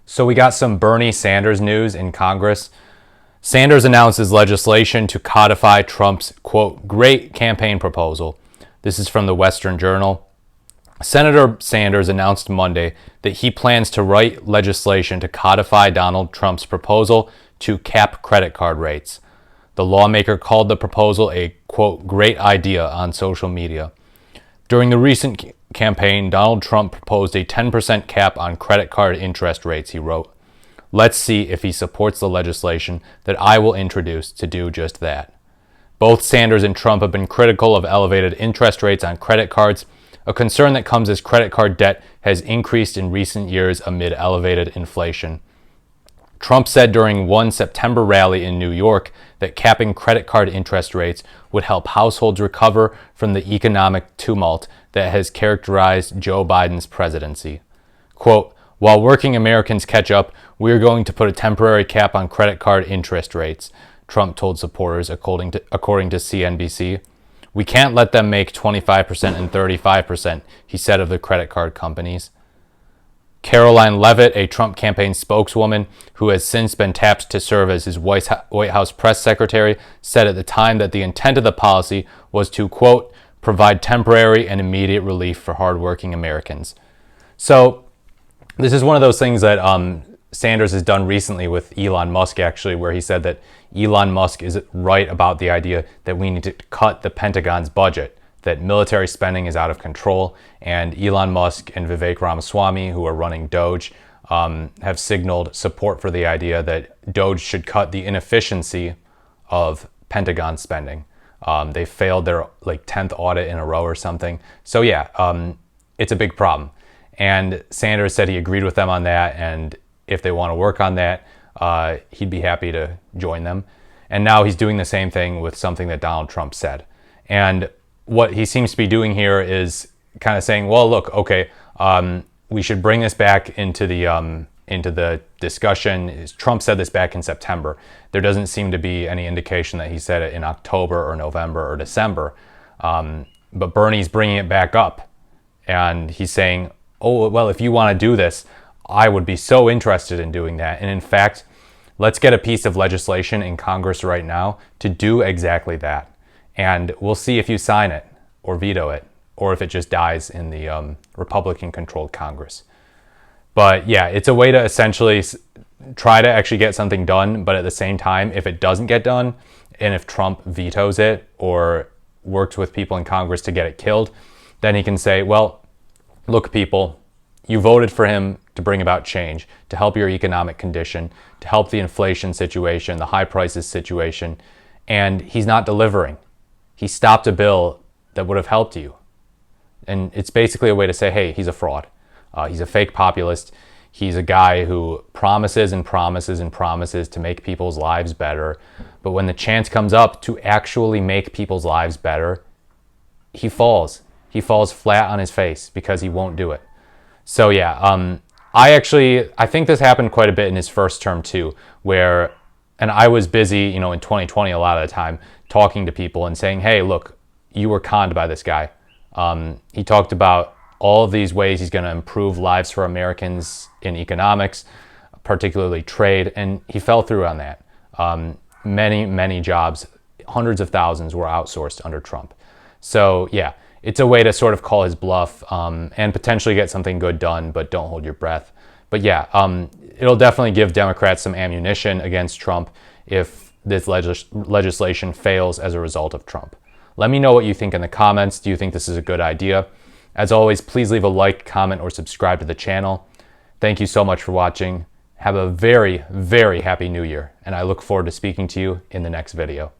So we got some Bernie Sanders news in Congress. Sanders announces legislation to codify Trump's, quote, great campaign proposal. This is from the Western Journal. Senator Sanders announced Monday that he plans to write legislation to codify Donald Trump's proposal to cap credit card rates. The lawmaker called the proposal a, quote, great idea on social media. During the recent campaign, Donald Trump proposed a 10% cap on credit card interest rates, he wrote. Let's see if he supports the legislation that I will introduce to do just that. Both Sanders and Trump have been critical of elevated interest rates on credit cards, a concern that comes as credit card debt has increased in recent years amid elevated inflation. Trump said during one September rally in New York that capping credit card interest rates would help households recover from the economic tumult that has characterized Joe Biden's presidency. Quote, while working Americans catch up, we are going to put a temporary cap on credit card interest rates, Trump told supporters, according to CNBC. We can't let them make 25% and 35%, he said of the credit card companies. Caroline Leavitt, a Trump campaign spokeswoman who has since been tapped to serve as his White House press secretary, said at the time that the intent of the policy was to, quote, provide temporary and immediate relief for hardworking Americans. So this is one of those things that Sanders has done recently with Elon Musk, actually, where he said that Elon Musk is right about the idea that we need to cut the Pentagon's budget, that military spending is out of control, and Elon Musk and Vivek Ramaswamy, who are running Doge, have signaled support for the idea that Doge should cut the inefficiency of Pentagon spending. They failed their 10th audit in a row or something. So yeah, it's a big problem. And Sanders said he agreed with them on that, and if they want to work on that, he'd be happy to join them. And now he's doing the same thing with something that Donald Trump said. And what he seems to be doing here is kind of saying, well, look, okay, we should bring this back into the discussion. Trump said this back in September. There doesn't seem to be any indication that he said it in October or November or December. But Bernie's bringing it back up. And he's saying, oh, well, if you want to do this, I would be so interested in doing that. And in fact, let's get a piece of legislation in Congress right now to do exactly that. And we'll see if you sign it or veto it, or if it just dies in the Republican-controlled Congress. But yeah, it's a way to essentially try to actually get something done, but at the same time, if it doesn't get done, and if Trump vetoes it or works with people in Congress to get it killed, then he can say, well, look, people, you voted for him to bring about change, to help your economic condition, to help the inflation situation, the high prices situation, and he's not delivering. He stopped a bill that would have helped you. And it's basically a way to say, hey, he's a fraud. He's a fake populist. He's a guy who promises and promises and promises to make people's lives better. But when the chance comes up to actually make people's lives better, he falls. He falls flat on his face because he won't do it. So yeah, I think this happened quite a bit in his first term too, and I was busy, in 2020 a lot of the time, talking to people and saying, hey, look, you were conned by this guy. He talked about all of these ways he's going to improve lives for Americans in economics, particularly trade, and he fell through on that. Many, many jobs, hundreds of thousands, were outsourced under Trump. So yeah, it's a way to sort of call his bluff and potentially get something good done, but don't hold your breath. But yeah, it'll definitely give Democrats some ammunition against Trump if this legislation fails as a result of Trump. Let me know what you think in the comments. Do you think this is a good idea? As always, please leave a like, comment, or subscribe to the channel. Thank you so much for watching. Have a very, very happy New Year, and I look forward to speaking to you in the next video.